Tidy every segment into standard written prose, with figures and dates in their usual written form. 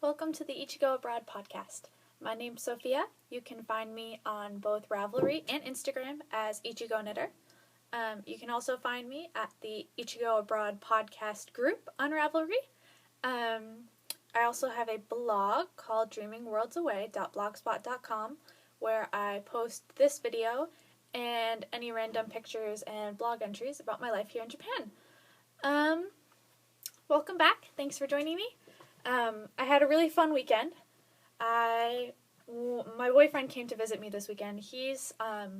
welcome to the Ichigo Abroad Podcast. My name's Sophia. You can find me on both Ravelry and Instagram as Ichigo Knitter. You can also find me at the Ichigo Abroad Podcast group on Ravelry. I also have a blog called dreamingworldsaway.blogspot.com where I post this video and any random pictures and blog entries about my life here in Japan. Welcome back. Thanks for joining me. I had a really fun weekend. My boyfriend came to visit me this weekend. He's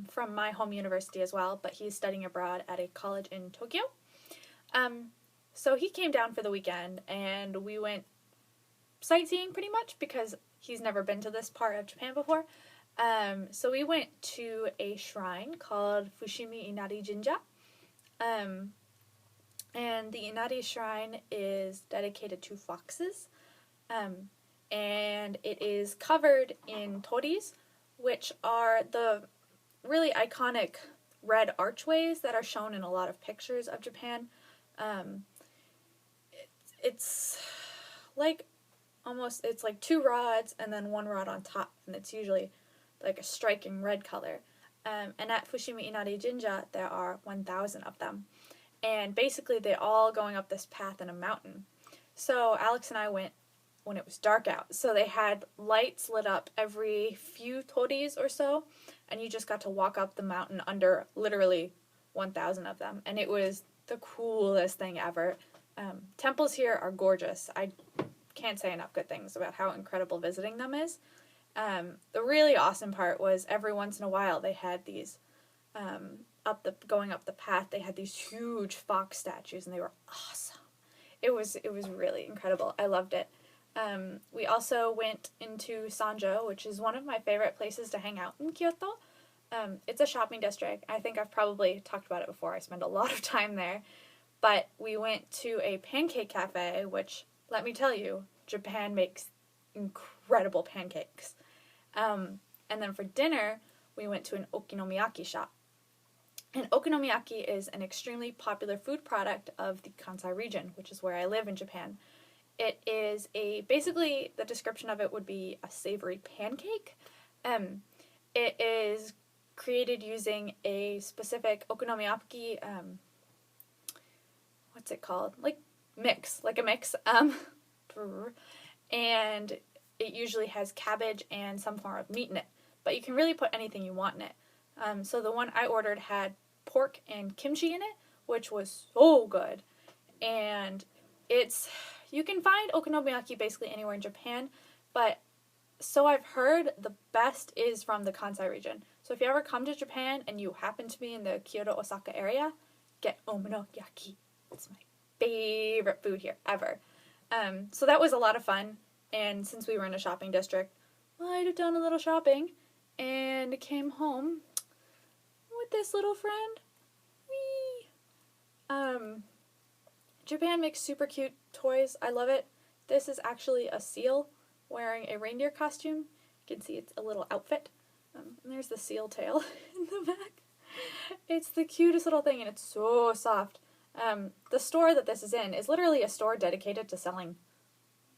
from my home university as well, but he's studying abroad at a college in Tokyo. So he came down for the weekend, and we went sightseeing pretty much because he's never been to this part of Japan before. So we went to a shrine called Fushimi Inari Jinja. And the Inari shrine is dedicated to foxes. And it is covered in toris, which are the really iconic red archways that are shown in a lot of pictures of Japan. It's like two rods and then one rod on top, and it's usually like a striking red color. And at Fushimi Inari Jinja, there are 1,000 of them. And basically, they're all going up this path in a mountain. So Alex and I went when it was dark out. So they had lights lit up every few toris or so, and you just got to walk up the mountain under literally 1,000 of them. And it was the coolest thing ever. Temples here are gorgeous. I can't say enough good things about how incredible visiting them is. The really awesome part was every once in a while they had these, going up the path, they had these huge fox statues, and they were awesome. It was really incredible. I loved it. We also went into Sanjo, which is one of my favorite places to hang out in Kyoto. It's a shopping district. I think I've probably talked about it before. I spend a lot of time there. But we went to a pancake cafe, which, let me tell you, Japan makes incredible pancakes. And then for dinner, we went to an okonomiyaki shop. And okonomiyaki is an extremely popular food product of the Kansai region, which is where I live in Japan. It is basically the description of it would be a savory pancake. It is created using a specific okonomiyaki, what's it called? Like a mix. And it usually has cabbage and some form of meat in it. But you can really put anything you want in it. So the one I ordered had pork and kimchi in it, which was so good. And you can find okonomiyaki basically anywhere in Japan, but so I've heard the best is from the Kansai region. So if you ever come to Japan and you happen to be in the Kyoto, Osaka area, get okonomiyaki. It's my favorite food here ever. So that was a lot of fun, and since we were in a shopping district, I did done a little shopping and came home with this little friend. Whee! Japan makes super cute toys. I love it. This is actually a seal wearing a reindeer costume. You can see it's a little outfit. And there's the seal tail in the back. It's the cutest little thing, and it's so soft. The store that this is in is literally a store dedicated to selling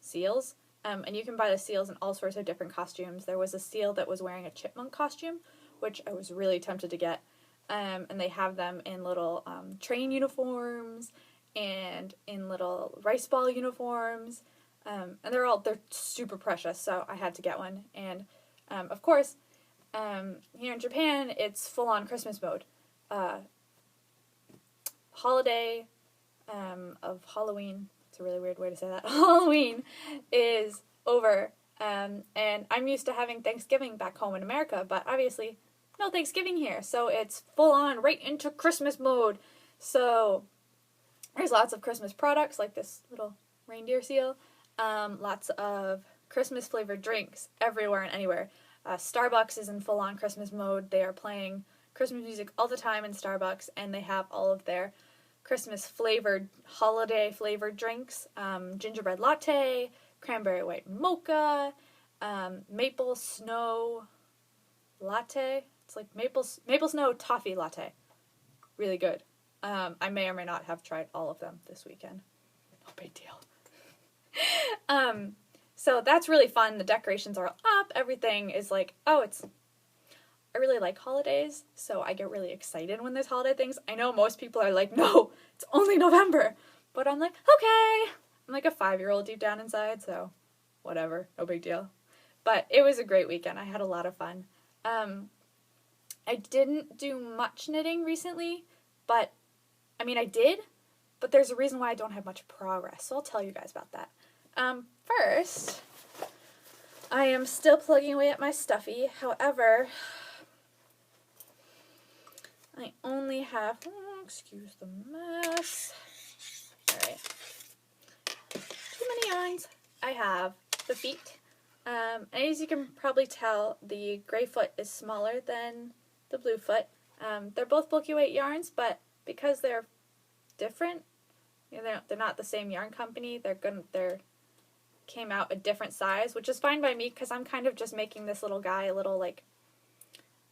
seals. And you can buy the seals in all sorts of different costumes. There was a seal that was wearing a chipmunk costume, which I was really tempted to get. And they have them in little train uniforms and in little rice ball uniforms. And they're super precious, so I had to get one. And, of course, here in Japan, it's full-on Christmas mode. Holiday of Halloween, it's a really weird way to say that, Halloween is over. And I'm used to having Thanksgiving back home in America, but obviously no Thanksgiving here, so it's full-on right into Christmas mode. So there's lots of Christmas products, like this little reindeer seal, lots of Christmas-flavored drinks everywhere and anywhere. Starbucks is in full-on Christmas mode. They are playing Christmas music all the time in Starbucks, and they have all of their Christmas-flavored, holiday-flavored drinks. Gingerbread latte, cranberry white mocha, maple snow latte. It's like maple snow toffee latte. Really good. I may or may not have tried all of them this weekend. No big deal. So that's really fun. The decorations are up. Everything is like, I really like holidays, so I get really excited when there's holiday things. I know most people are like, no, it's only November. But I'm like, okay. I'm like a 5-year-old deep down inside, so whatever, no big deal. But it was a great weekend. I had a lot of fun. I didn't do much knitting recently, but, I did, but there's a reason why I don't have much progress, so I'll tell you guys about that. First, I am still plugging away at my stuffy. However, I only have, excuse the mess. Alright. Too many yarns. I have the feet. And as you can probably tell, the gray foot is smaller than the blue foot. They're both bulky weight yarns, but because they're different, they're not the same yarn company, they're came out a different size, which is fine by me because I'm kind of just making this little guy a little like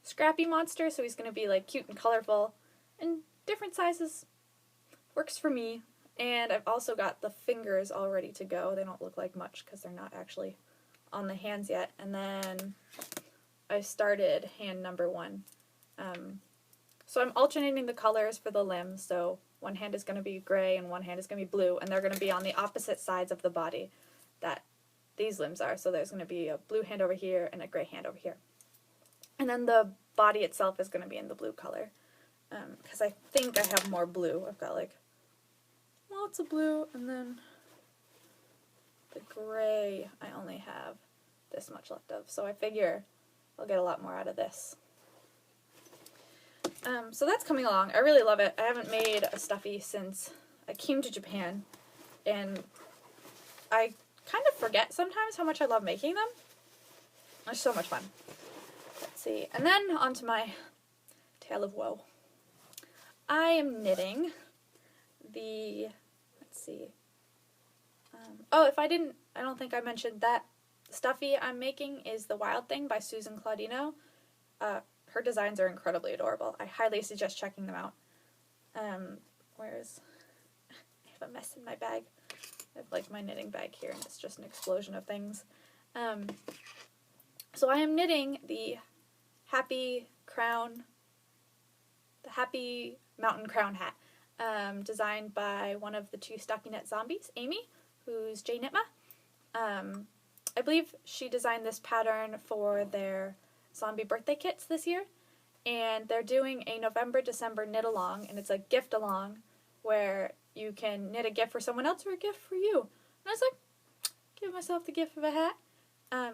scrappy monster, so he's going to be like cute and colorful, and different sizes works for me. And I've also got the fingers all ready to go. They don't look like much because they're not actually on the hands yet. And then I started hand number 1. So I'm alternating the colors for the limbs, so one hand is going to be gray and one hand is going to be blue, and they're going to be on the opposite sides of the body that these limbs are. So there's going to be a blue hand over here and a gray hand over here. And then the body itself is going to be in the blue color, because I think I have more blue. I've got like lots of blue, and then the gray I only have this much left of, so I figure I'll get a lot more out of this. So that's coming along. I really love it. I haven't made a stuffy since I came to Japan, and I kind of forget sometimes how much I love making them. They're so much fun. Let's see. And then onto my tale of woe. I am knitting the, let's see. I don't think I mentioned that stuffy I'm making is the Wild Thing by Susan Claudino. Her designs are incredibly adorable. I highly suggest checking them out. I have a mess in my bag. I have like my knitting bag here, and it's just an explosion of things. So I am knitting the Happy Mountain Crown hat, designed by one of the 2 Stockinette zombies, Amy, who's J Knitma. I believe she designed this pattern for their zombie birthday kits this year, and they're doing a November-December knit-along, and it's a gift-along where you can knit a gift for someone else or a gift for you. And I was like, give myself the gift of a hat.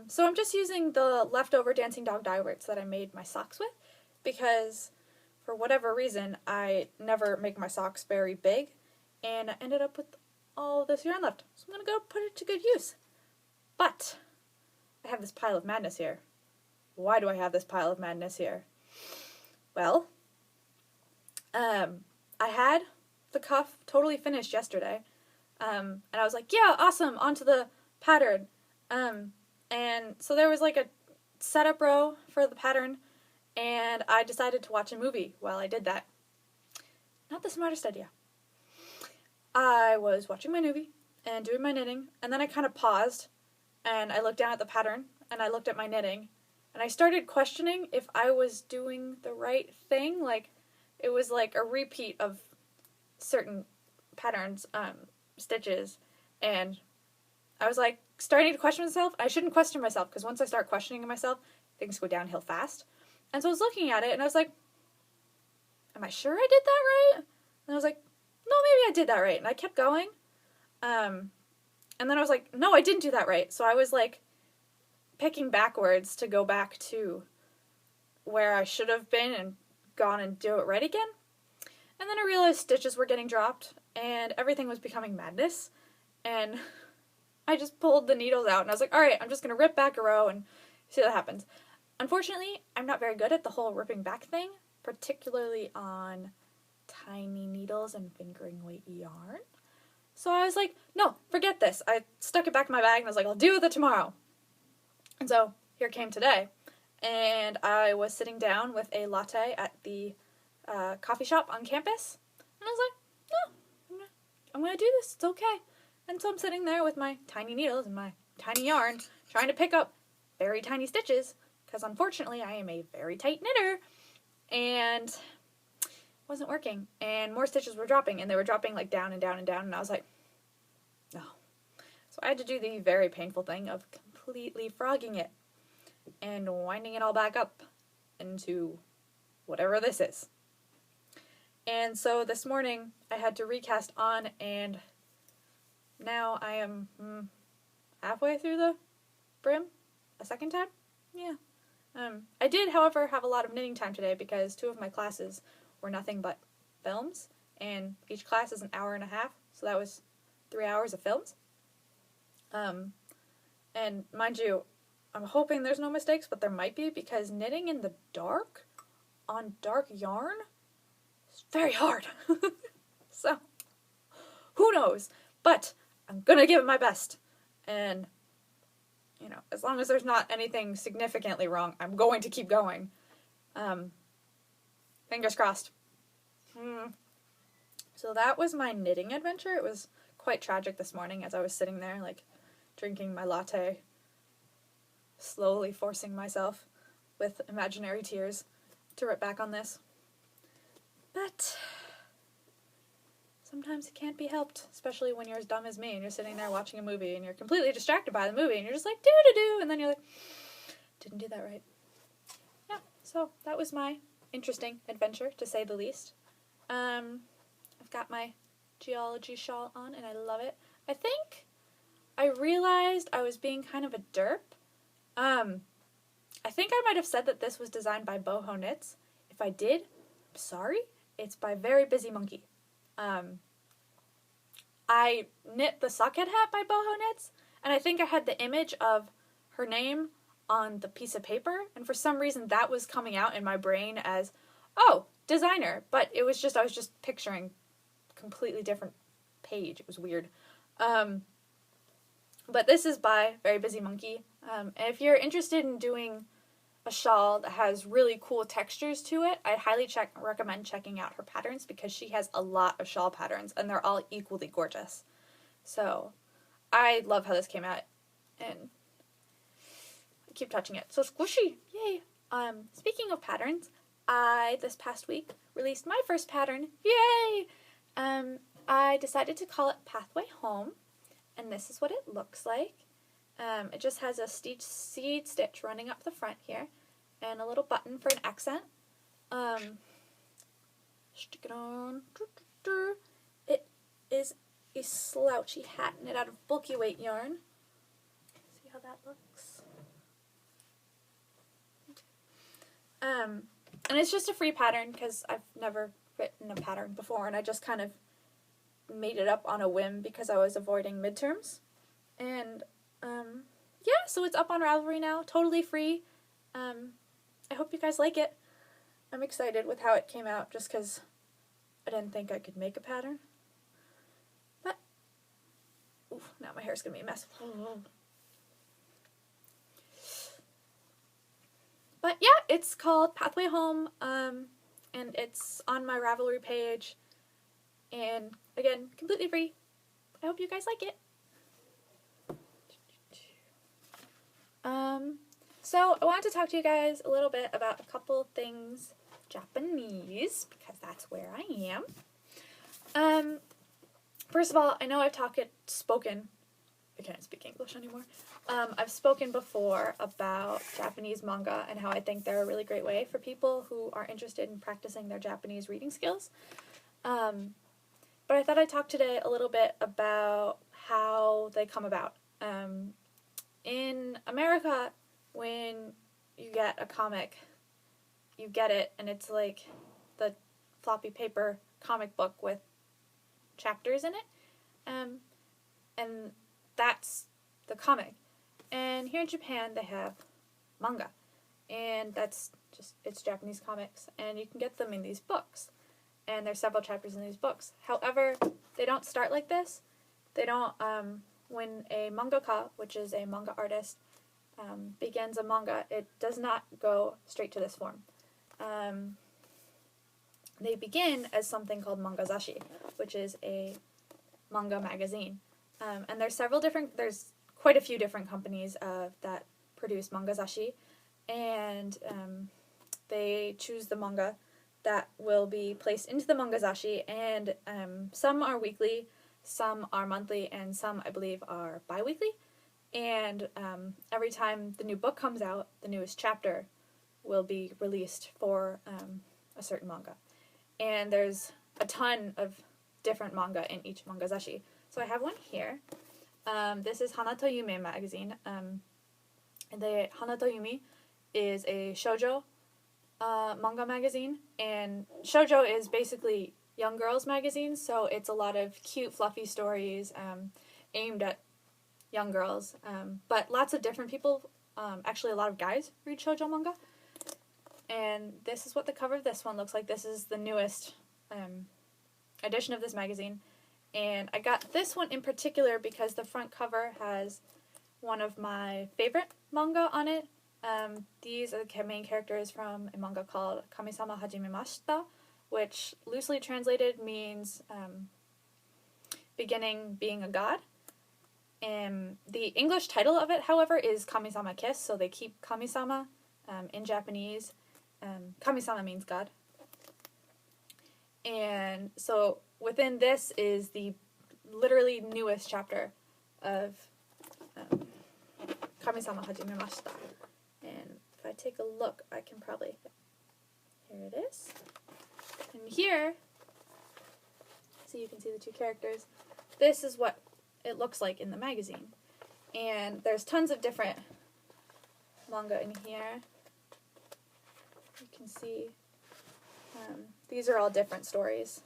So I'm just using the leftover Dancing Dog Dyeworks that I made my socks with, because for whatever reason I never make my socks very big, and I ended up with all this yarn left. So I'm going to go put it to good use. But I have this pile of madness here. Why do I have this pile of madness here? Well, I had the cuff totally finished yesterday, and I was like, yeah, awesome, onto the pattern. And so there was like a setup row for the pattern, and I decided to watch a movie while I did that. Not the smartest idea. I was watching my movie and doing my knitting, and then I kind of paused, and I looked down at the pattern, and I looked at my knitting, and I started questioning if I was doing the right thing. Like, it was like a repeat of certain patterns, stitches, and I was like starting to question myself. I shouldn't question myself, because once I start questioning myself, things go downhill fast. And so I was looking at it, and I was like, am I sure I did that right? And I was like, no, maybe I did that right. And I kept going. And then I was like, no, I didn't do that right. So I was like picking backwards to go back to where I should have been and gone and do it right again. And then I realized stitches were getting dropped and everything was becoming madness. And I just pulled the needles out and I was like, all right, I'm just going to rip back a row and see what happens. Unfortunately, I'm not very good at the whole ripping back thing, particularly on tiny needles and fingering weight yarn. So I was like, no, forget this. I stuck it back in my bag and I was like, I'll deal with it tomorrow. And so here came today. And I was sitting down with a latte at the coffee shop on campus. And I was like, no, I'm going to do this. It's okay. And so I'm sitting there with my tiny needles and my tiny yarn, trying to pick up very tiny stitches, because unfortunately I am a very tight knitter, and it wasn't working. And more stitches were dropping, and they were dropping like down and down and down, and I was like, no. So I had to do the very painful thing of completely frogging it and winding it all back up into whatever this is. And so this morning I had to recast on, and now I am halfway through the brim a second time. Yeah. I did, however, have a lot of knitting time today because 2 of my classes were nothing but films, and each class is an hour and a half, so that was 3 hours of films. And mind you, I'm hoping there's no mistakes, but there might be, because knitting in the dark on dark yarn is very hard. So, who knows? But I'm gonna give it my best. And, you know, as long as there's not anything significantly wrong, I'm going to keep going. Fingers crossed. So that was my knitting adventure. It was quite tragic this morning as I was sitting there, like, drinking my latte, slowly forcing myself with imaginary tears to write back on this. But sometimes it can't be helped, especially when you're as dumb as me and you're sitting there watching a movie and you're completely distracted by the movie and you're just like, do-do-do, and then you're like, didn't do that right. Yeah, so that was my interesting adventure, to say the least. I've got my geology shawl on and I love it. I think I realized I was being kind of a derp. I think I might have said that this was designed by Boho Knits. If I did, I'm sorry. It's by Very Busy Monkey. I knit the socket hat by Boho Knits, and I think I had the image of her name on the piece of paper, and for some reason that was coming out in my brain as, oh, designer, but it was just, I was just picturing a completely different page. It was weird. But this is by Very Busy Monkey. And if you're interested in doing a shawl that has really cool textures to it, I highly recommend checking out her patterns, because she has a lot of shawl patterns and they're all equally gorgeous. So I love how this came out, and I keep touching it. So squishy, yay! Speaking of patterns, I this past week released my first pattern, yay! I decided to call it Pathway Home, and this is what it looks like. It just has a seed stitch running up the front here, and a little button for an accent. Stick it on. It is a slouchy hat knit out of bulky weight yarn. See how that looks? And it's just a free pattern, because I've never written a pattern before, and I just kind of made it up on a whim because I was avoiding midterms. And yeah, so it's up on Ravelry now, totally free. I hope you guys like it. I'm excited with how it came out, just because I didn't think I could make a pattern. But, oof, now my hair's going to be a mess. But yeah, it's called Pathway Home, and it's on my Ravelry page. And again, completely free. I hope you guys like it. So I wanted to talk to you guys a little bit about a couple things Japanese, because that's where I am. First of all, I know I've spoken, I can't speak English anymore. I've spoken before about Japanese manga and how I think they're a really great way for people who are interested in practicing their Japanese reading skills. But I thought I'd talk today a little bit about how they come about. In America, when you get a comic, you get it, and it's like the floppy paper comic book with chapters in it, and that's the comic. And here in Japan, they have manga, and that's just, it's Japanese comics, and you can get them in these books, and there's several chapters in these books. However, they don't start like this. They don't, when a mangaka, which is a manga artist, begins a manga, it does not go straight to this form. They begin as something called mangazashi, which is a manga magazine. And there's quite a few different companies that produce mangazashi, and they choose the manga that will be placed into the mangazashi, and some are weekly, some are monthly, and some, I believe, are bi-weekly. And every time the new book comes out, the newest chapter will be released for a certain manga. And there's a ton of different manga in each mangazashi. So I have one here. This is Hana to Yume magazine. The Hana to Yume is a shoujo manga magazine, and shoujo is basically young girls magazine, so it's a lot of cute, fluffy stories aimed at young girls, but lots of different people, actually a lot of guys read shoujo manga, and this is what the cover of this one looks like. This is the newest edition of this magazine, and I got this one in particular because the front cover has one of my favorite manga on it. These are the main characters from a manga called Kami-sama Hajimemashita, which loosely translated means beginning being a god. The English title of it, however, is Kami-sama Kiss, so they keep Kami-sama in Japanese. Kami-sama means god. And so within this is the literally newest chapter of Kami-sama Hajimemashita. And if I take a look, I can probably... Here it is. And here, so you can see the two characters, this is what it looks like in the magazine. And there's tons of different manga in here. You can see these are all different stories.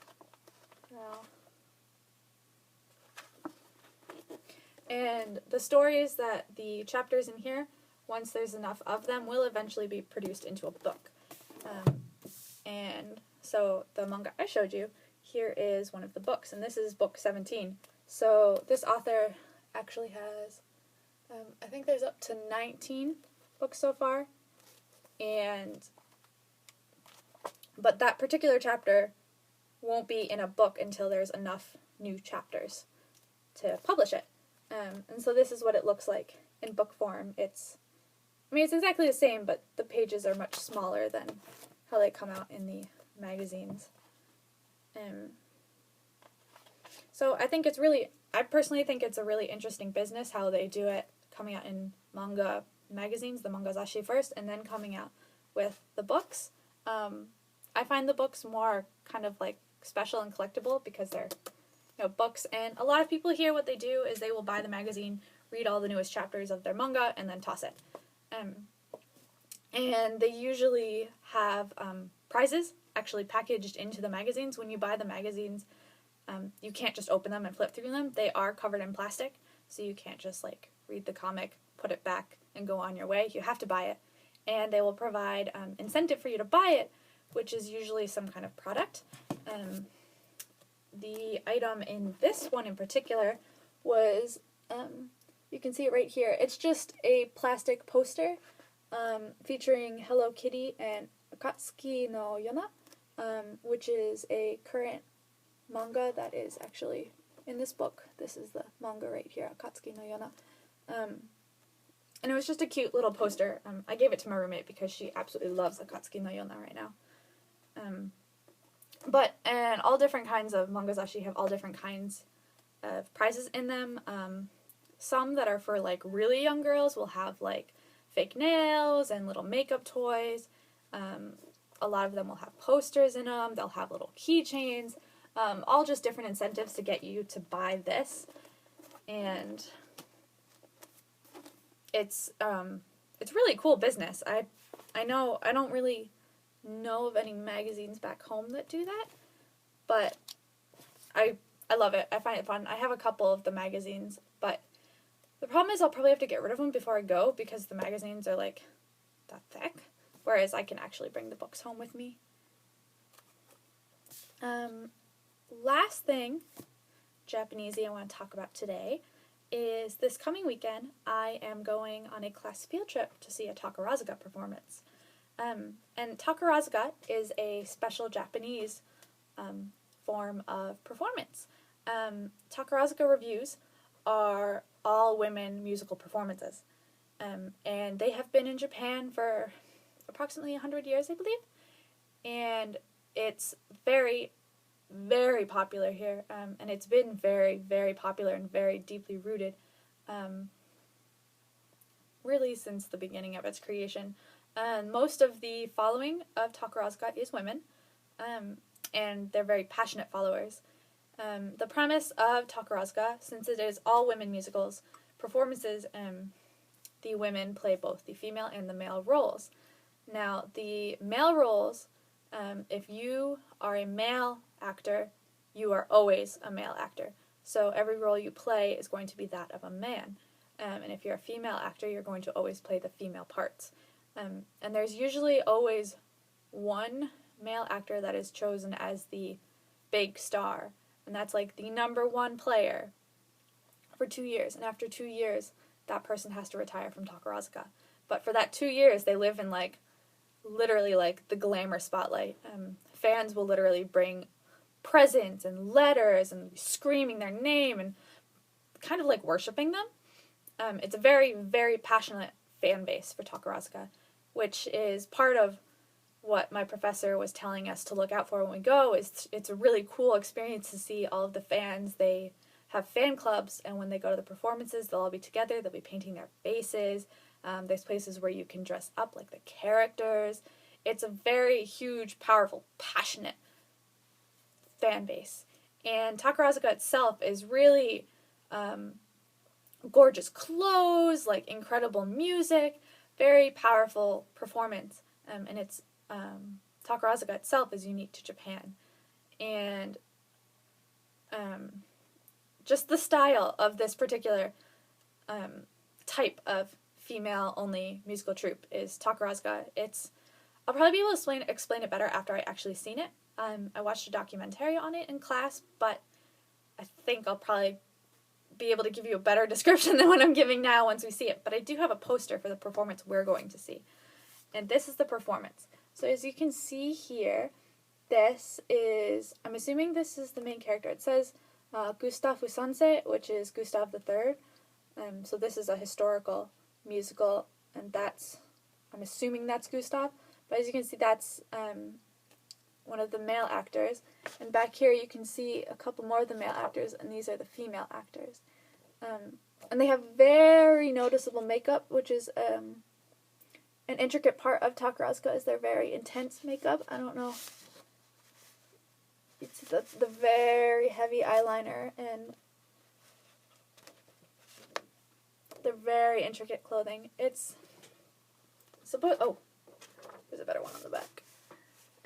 And the stories that the chapters in here, once there's enough of them, will eventually be produced into a book. And so the manga I showed you, here is one of the books, and this is book 17. So this author actually has, I think there's up to 19 books so far, but that particular chapter won't be in a book until there's enough new chapters to publish it. And so this is what it looks like in book form. It's exactly the same, but the pages are much smaller than how they come out in the magazines. So I personally think it's a really interesting business how they do it, coming out in manga magazines, the mangazashi first, and then coming out with the books. I find the books more kind of like special and collectible because they're books, and a lot of people here, what they do is they will buy the magazine, read all the newest chapters of their manga, and then toss it. And they usually have prizes actually packaged into the magazines. When you buy the magazines, you can't just open them and flip through them. They are covered in plastic, so you can't just read the comic, put it back, and go on your way. You have to buy it, and they will provide incentive for you to buy it, which is usually some kind of product. The item in this one in particular was, you can see it right here, it's just a plastic poster featuring Hello Kitty and Akatsuki no Yona, which is a current manga that is actually in this book. This is the manga right here, Akatsuki no Yona. And it was just a cute little poster. I gave it to my roommate because she absolutely loves Akatsuki no Yona right now. And all different kinds of mangazashi have all different kinds of prizes in them. Some that are for really young girls will have fake nails and little makeup toys. A lot of them will have posters in them. They'll have little keychains. All just different incentives to get you to buy this. And it's really cool business. I know I don't really know of any magazines back home that do that, but I love it. I find it fun. I have a couple of the magazines, but the problem is I'll probably have to get rid of them before I go because the magazines are that thick, whereas I can actually bring the books home with me. Last thing, Japanesey, I want to talk about today is this coming weekend I am going on a class field trip to see a Takarazuka performance. And Takarazuka is a special Japanese form of performance. Takarazuka reviews are all women musical performances. And they have been in Japan for approximately 100 years, I believe. And it's very, very popular here. And it's been very, very popular and very deeply rooted really since the beginning of its creation. And most of the following of Takarazuka is women, and they're very passionate followers. The premise of Takarazuka, since it is all women musicals, performances, the women play both the female and the male roles. Now, the male roles, if you are a male actor, you are always a male actor. So every role you play is going to be that of a man. And if you're a female actor, you're going to always play the female parts. And there's usually always one male actor that is chosen as the big star. And that's like the number one player for 2 years. And after 2 years, that person has to retire from Takarazuka. But for that 2 years, they live in literally the glamour spotlight. Fans will literally bring presents and letters and screaming their name and kind of worshiping them. It's a very, very passionate fan base for Takarazuka, which is part of what my professor was telling us to look out for when we go. It's a really cool experience to see all of the fans. They have fan clubs, and when they go to the performances, they'll all be together. They'll be painting their faces. There's places where you can dress up like the characters. It's a very huge, powerful, passionate fan base. And Takarazuka itself is really gorgeous clothes, incredible music, very powerful performance. And it's Takarazuka itself is unique to Japan. And just the style of this particular type of female-only musical troupe is Takarazuka. I'll probably be able to explain it better after I actually seen it. I watched a documentary on it in class, but I think I'll probably be able to give you a better description than what I'm giving now once we see it. But I do have a poster for the performance we're going to see. And this is the performance. So as you can see here, I'm assuming this is the main character. It says Gustav Usanse, which is Gustav III. So this is a historical musical, and I'm assuming that's Gustav. But as you can see, that's one of the male actors. And back here you can see a couple more of the male actors, and these are the female actors. And they have very noticeable makeup, which is an intricate part of Takarazuka is their very intense makeup. I don't know. It's the very heavy eyeliner and the very intricate clothing. There's a better one on the back.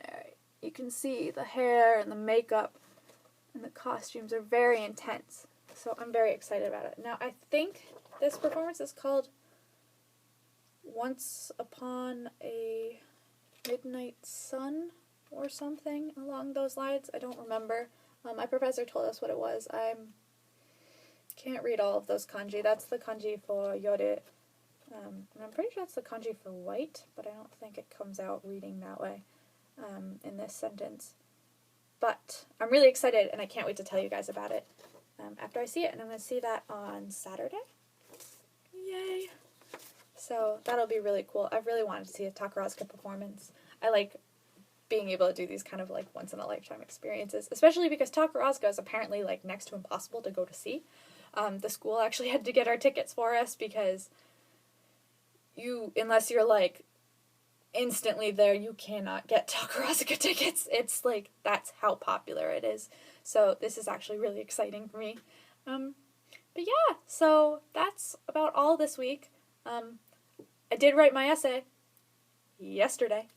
Alright. You can see the hair and the makeup and the costumes are very intense. So I'm very excited about it. Now, I think this performance is called Once Upon a Midnight Sun or something along those lines. I don't remember. My professor told us what it was. I can't read all of those kanji. That's the kanji for yoru. And I'm pretty sure that's the kanji for white, but I don't think it comes out reading that way in this sentence. But I'm really excited, and I can't wait to tell you guys about it after I see it. And I'm going to see that on Saturday. Yay! So that'll be really cool. I've really wanted to see a Takarazuka performance. I like being able to do these kind of once-in-a-lifetime experiences, especially because Takarazuka is apparently next to impossible to go to see. The school actually had to get our tickets for us because unless you're instantly there, you cannot get Takarazuka tickets. It's that's how popular it is. So this is actually really exciting for me. But yeah, so that's about all this week. I did write my essay yesterday.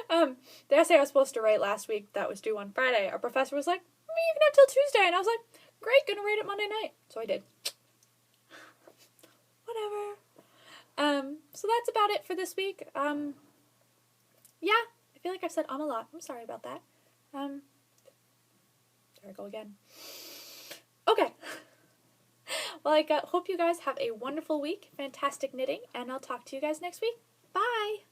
The essay I was supposed to write last week that was due on Friday, our professor was like, you can have till Tuesday. And I was like, great, gonna write it Monday night. So I did. Whatever. So that's about it for this week. Yeah, I feel like I've said a lot. I'm sorry about that. There I go again. Okay. Well, I hope you guys have a wonderful week, fantastic knitting, and I'll talk to you guys next week. Bye!